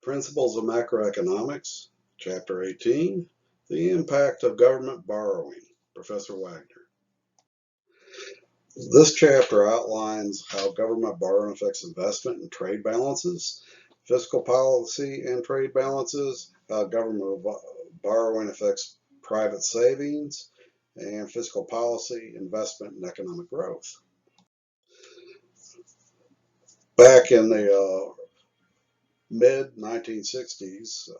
Principles of Macroeconomics, Chapter 18, The Impact of Government Borrowing, Professor Wagner. This chapter outlines how government borrowing affects investment and trade balances, fiscal policy and trade balances, how government borrowing affects private savings, and fiscal policy, investment, and economic growth. Back in the mid-1960s,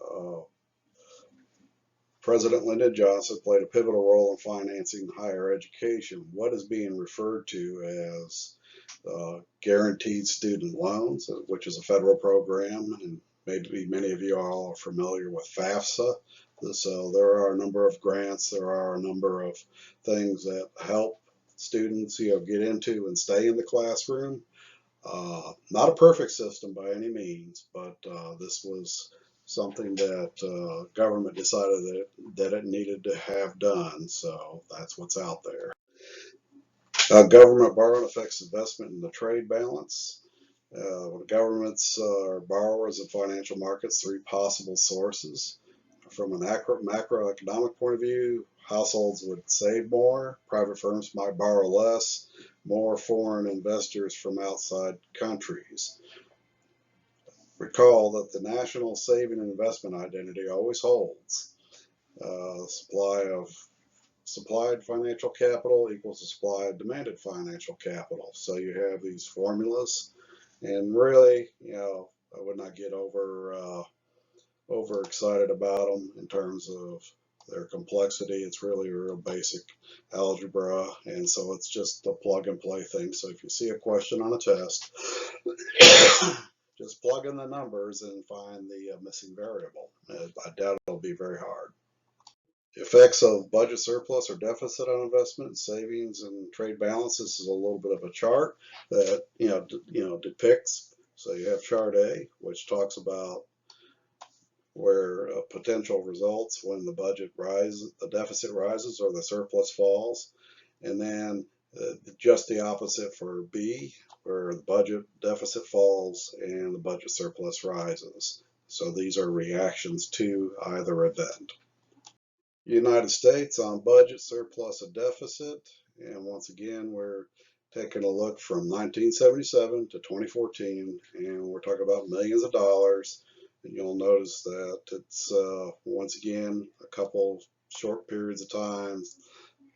President Lyndon Johnson played a pivotal role in financing higher education, what is being referred to as guaranteed student loans, which is a federal program, and maybe many of you all are familiar with FAFSA. So there are a number of grants, there are a number of things that help students get into and stay in the classroom. Not a perfect system by any means, but this was something that government decided that it needed to have done, so that's what's out there. Government borrowing affects investment in the trade balance. Governments are borrowers in financial markets, three possible sources. From a macroeconomic point of view, households would save more, private firms might borrow less, more foreign investors from outside countries. Recall that the national saving and investment identity always holds. Supplied financial capital equals the supply of demanded financial capital. So you have these formulas, and really, I would not get overexcited about them in terms of their complexity. It's really real basic algebra, and so it's just a plug and play thing. So if you see a question on a test, just plug in the numbers and find the missing variable. I doubt it'll be very hard. Effects of budget surplus or deficit on investment, savings, and trade balance. This is a little bit of a chart that depicts. So you have chart A, which talks about where potential results when the budget rises, the deficit rises, or the surplus falls, and then just the opposite for B, where the budget deficit falls and the budget surplus rises. So these are reactions to either event. United States on budget surplus or deficit, and once again we're taking a look from 1977 to 2014, and we're talking about millions of dollars. And you'll notice that it's once again a couple short periods of time.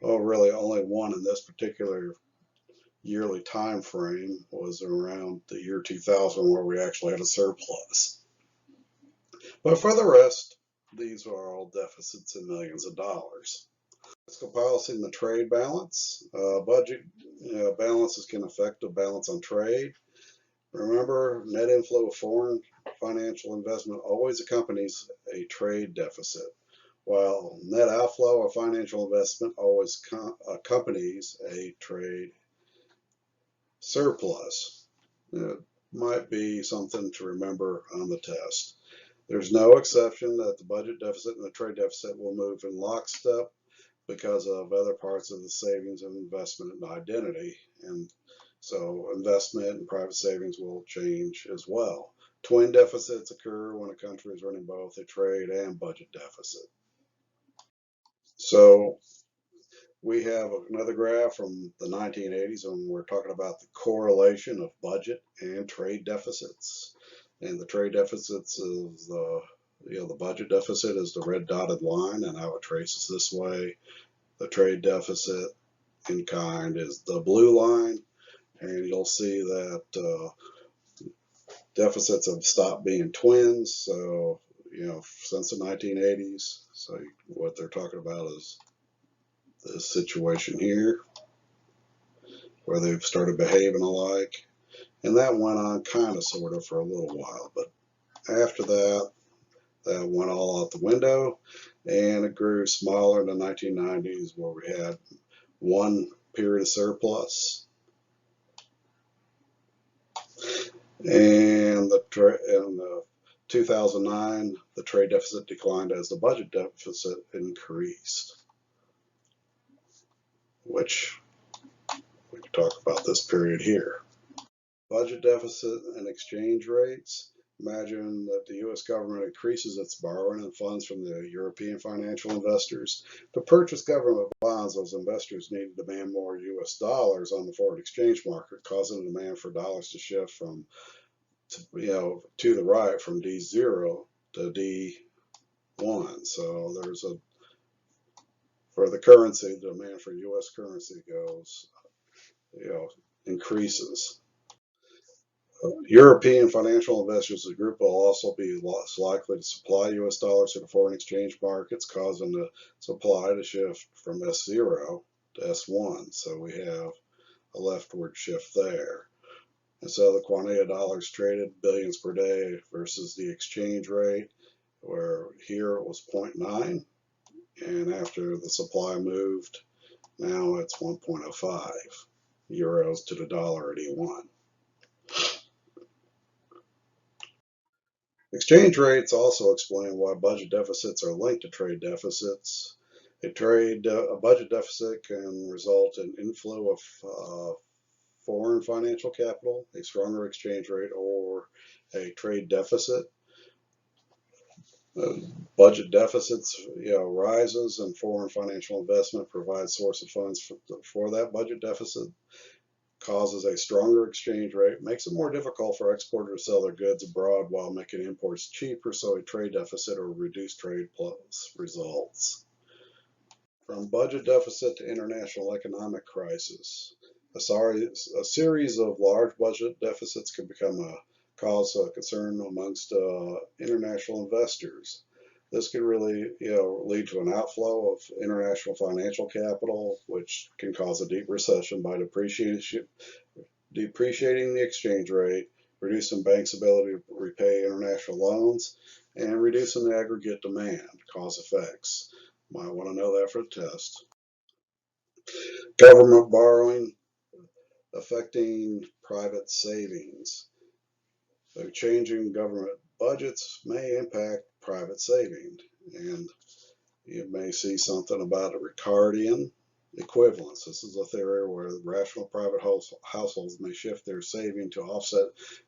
Oh, really only one in this particular yearly time frame was around the year 2000, where we actually had a surplus. But for the rest, these are all deficits in millions of dollars. Fiscal policy and the trade balance. Budget balances can affect the balance on trade. Remember, net inflow of foreign financial investment always accompanies a trade deficit, while net outflow of financial investment always accompanies a trade surplus. It might be something to remember on the test. There's no exception that the budget deficit and the trade deficit will move in lockstep because of other parts of the savings and investment and identity, and so investment and private savings will change as well. Twin deficits occur when a country is running both a trade and budget deficit. So we have another graph from the 1980s, and we're talking about the correlation of budget and trade deficits. And the trade deficits is the budget deficit is the red dotted line, and how it traces this way. The trade deficit in kind is the blue line, and you'll see that deficits have stopped being twins. So since the 1980s. So what they're talking about is this situation here, where they've started behaving alike. And that went on kind of sort of for a little while, but after that, that went all out the window, and it grew smaller in the 1990s, where we had one period of surplus, and in 2009 the trade deficit declined as the budget deficit increased, which we can talk about this period here. Budget deficit and exchange rates. Imagine that the U.S. government increases its borrowing and funds from the European financial investors. To purchase government bonds, those investors need to demand more U.S. dollars on the foreign exchange market, causing the demand for dollars to shift from, to the right from D0 to D1. So there's for the currency, the demand for U.S. currency goes, increases. European financial investors, the group will also be less likely to supply U.S. dollars to the foreign exchange markets, causing the supply to shift from S0 to S1. So we have a leftward shift there. And so the quantity of dollars traded, billions per day, versus the exchange rate, where here it was 0.9, and after the supply moved, now it's 1.05 euros to the dollar at E1. Exchange rates also explain why budget deficits are linked to trade deficits. A budget deficit can result in inflow of foreign financial capital, a stronger exchange rate, or a trade deficit. Budget deficits, rises, and foreign financial investment provides source of funds for that budget deficit. Causes a stronger exchange rate, makes it more difficult for exporters to sell their goods abroad while making imports cheaper, so a trade deficit or reduced trade plus results. From budget deficit to international economic crisis, a series of large budget deficits can become a cause of concern amongst international investors. This could really, lead to an outflow of international financial capital, which can cause a deep recession by depreciating the exchange rate, reducing banks' ability to repay international loans, and reducing the aggregate demand. Cause effects. Might want to know that for the test. Government borrowing affecting private savings. So changing government budgets may impact private saving, and you may see something about a Ricardian equivalence. This is a theory where rational private households may shift their saving to offset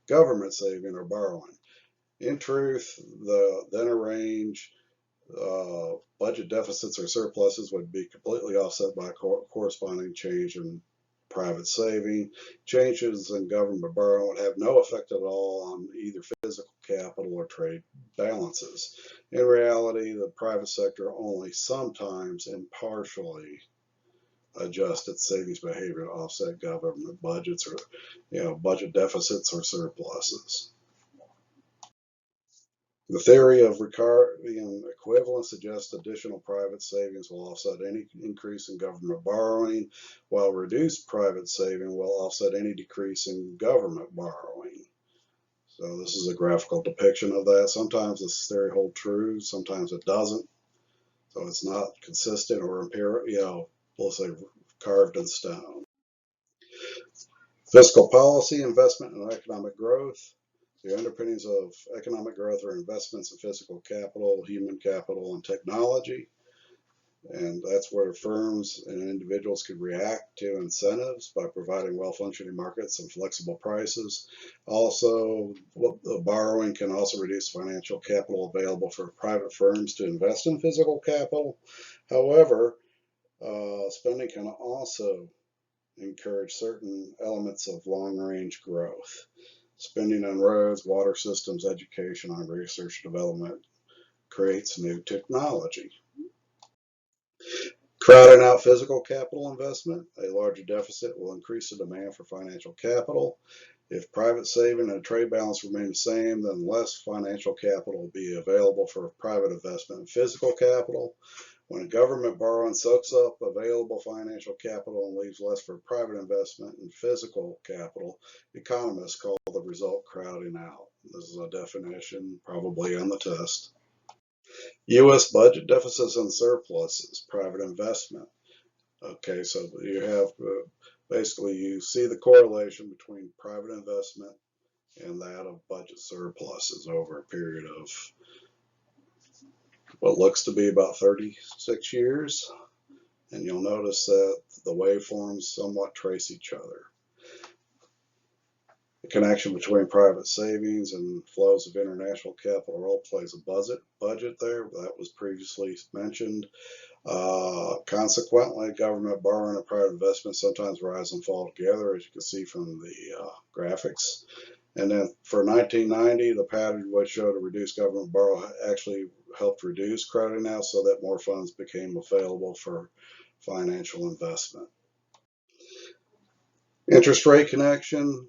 government saving or borrowing. In truth, the then arranged budget deficits or surpluses would be completely offset by a corresponding change in private saving. Changes in government borrowing would have no effect at all on either physical capital or trade balances. In reality, the private sector only sometimes and partially adjust its savings behavior to offset government budgets or budget deficits or surpluses. The theory of Ricardian equivalence suggests additional private savings will offset any increase in government borrowing, while reduced private saving will offset any decrease in government borrowing. So this is a graphical depiction of that. Sometimes this theory holds true, sometimes it doesn't. So it's not consistent or empirical, we'll say carved in stone. Fiscal policy, investment, and economic growth. The underpinnings of economic growth are investments in physical capital, human capital, and technology. And that's where firms and individuals could react to incentives by providing well-functioning markets and flexible prices. Also, borrowing can also reduce financial capital available for private firms to invest in physical capital. However, spending can also encourage certain elements of long-range growth. Spending on roads, water systems, education, on research and development creates new technology. Crowding out physical capital investment. A larger deficit will increase the demand for financial capital. If private saving and trade balance remain the same, then less financial capital will be available for private investment in physical capital. When government borrowing soaks up available financial capital and leaves less for private investment in physical capital, economists call the result crowding out. This is a definition probably on the test. U.S. budget deficits and surpluses, private investment. Okay, so you have basically you see the correlation between private investment and that of budget surpluses over a period of what looks to be about 36 years, and you'll notice that the waveforms somewhat trace each other. The connection between private savings and flows of international capital role plays a budget there. That was previously mentioned. Consequently, government borrowing and private investment sometimes rise and fall together, as you can see from the graphics. And then for 1990, the pattern which showed a reduced government borrow actually helped reduce crowding out so that more funds became available for financial investment. Interest rate connection.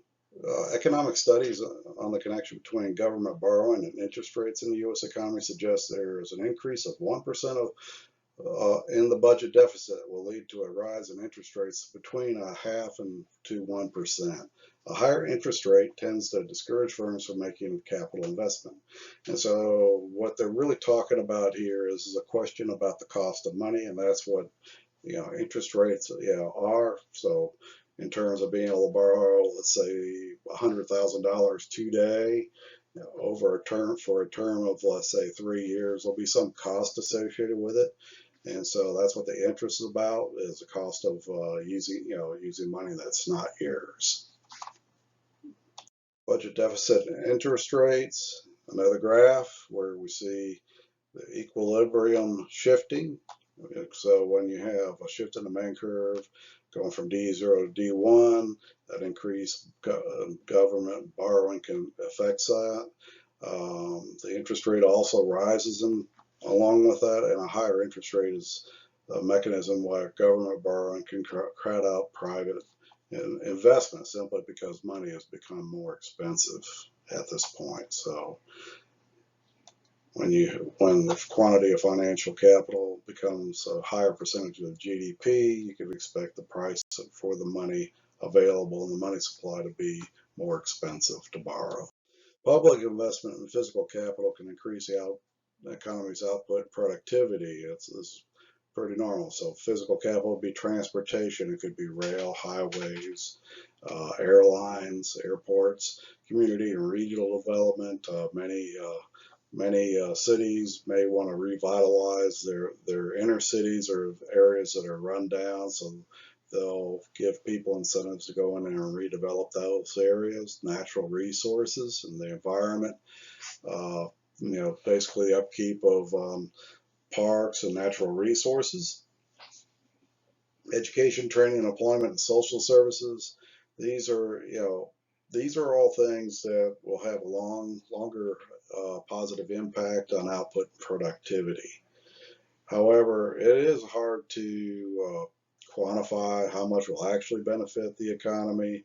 Economic studies on the connection between government borrowing and interest rates in the U.S. economy suggest there is an increase of 1% in the budget deficit will lead to a rise in interest rates between 0.5% and 1%. A higher interest rate tends to discourage firms from making capital investment. And so what they're really talking about here is a question about the cost of money, and that's what interest rates are. So in terms of being able to borrow, let's say $100,000 today, over a term for a term of, let's say, 3 years, there'll be some cost associated with it. And so that's what the interest is about, is the cost of using money that's not yours. Budget deficit and interest rates, another graph where we see the equilibrium shifting. So when you have a shift in the main curve going from D0 to D1, that increased government borrowing can affect that. The interest rate also rises along with that, and a higher interest rate is a mechanism where government borrowing can crowd out private investment simply because money has become more expensive at this point. So when the quantity of financial capital becomes a higher percentage of GDP, you can expect the price for the money available and the money supply to be more expensive to borrow. Public investment in physical capital can increase the economy's output and productivity. It's pretty normal. So physical capital would be transportation. It could be rail, highways, airlines, airports, community and regional development. Many cities may want to revitalize their inner cities or areas that are run down, so they'll give people incentives to go in there and redevelop those areas. Natural resources and the environment, basically upkeep of parks and natural resources. Education, training, and employment and social services. These are all things that will have a longer positive impact on output and productivity. However, it is hard to quantify how much will actually benefit the economy.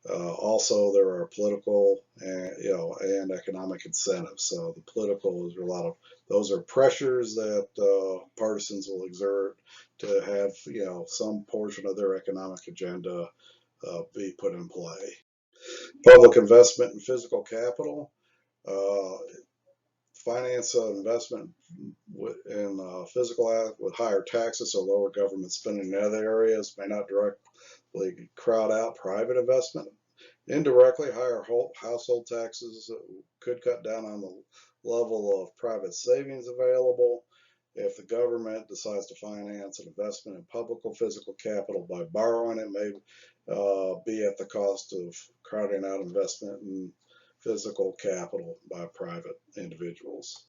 Also, there are political and economic incentives. So the political is those are pressures that partisans will exert to have some portion of their economic agenda be put in play. Public investment in physical capital. Finance investment in physical with higher taxes or lower government spending in other areas may not directly crowd out private investment. Indirectly, higher household taxes could cut down on the level of private savings available. If the government decides to finance an investment in public or physical capital by borrowing, it may be at the cost of crowding out investment in physical capital by private individuals.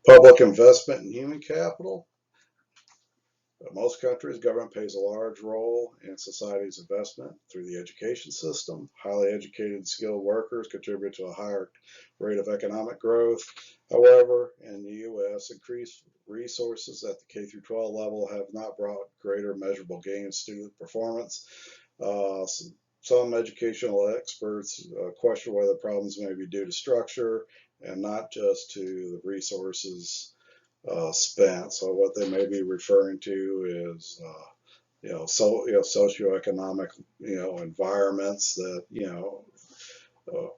Public investment in human capital. In most countries, government plays a large role in society's investment through the education system. Highly educated, skilled workers contribute to a higher rate of economic growth. However, in the U.S., increased resources at the K-12 level have not brought greater measurable gains to student performance. Some educational experts question whether problems may be due to structure and not just to the resources spent. So what they may be referring to is socioeconomic environments that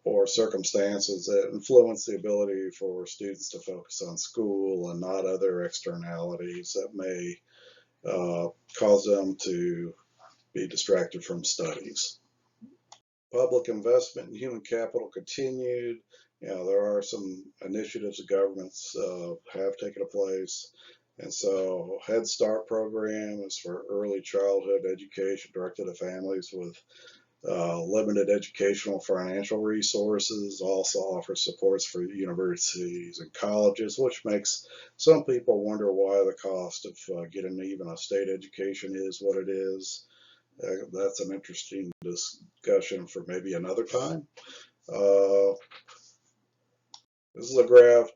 or circumstances that influence the ability for students to focus on school and not other externalities that may cause them to be distracted from studies. Public investment in human capital continued. There are some initiatives the governments have taken place. And so Head Start program is for early childhood education directed at families with limited educational financial resources, also offers supports for universities and colleges, which makes some people wonder why the cost of getting even a state education is what it is. That's an interesting discussion for maybe another time. Uh, this is a graph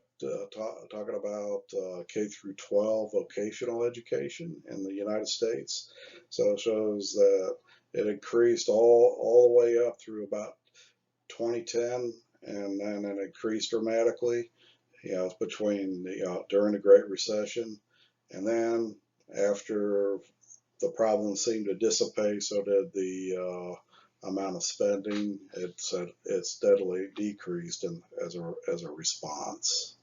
talking about K through 12 vocational education in the United States. So it shows that it increased all the way up through about 2010, and then it increased dramatically. Between during the Great Recession, and then after the problem seemed to dissipate, so did the amount of spending. It steadily decreased as a response.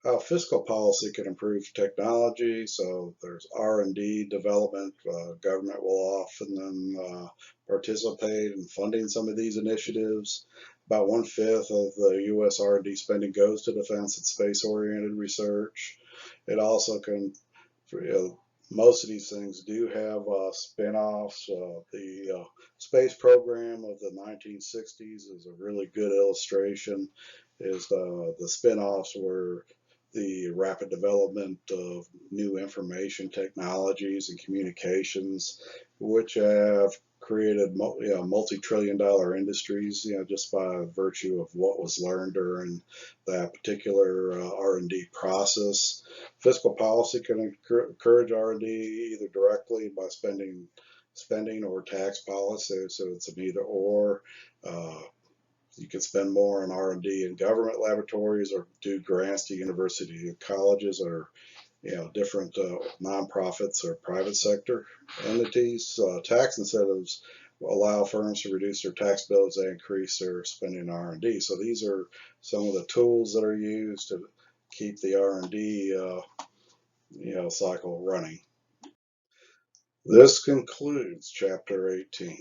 How fiscal policy can improve technology. So there's R&D development. Government will often then participate in funding some of these initiatives. About 1/5 of the U.S. R&D spending goes to defense and space-oriented research. It also can, most of these things do have spin-offs. The space program of the 1960s is a really good illustration. Is the spin-offs were the rapid development of new information technologies and communications, which have created multi-trillion-dollar industries, just by virtue of what was learned during that particular R&D process. Fiscal policy can encourage R&D either directly by spending or tax policy, so it's an either or. You can spend more on R&D in government laboratories or do grants to universities and colleges or different nonprofits or private sector entities. Tax incentives will allow firms to reduce their tax bills and increase their spending on R&D. So these are some of the tools that are used to keep the R&D cycle running. This concludes Chapter 18.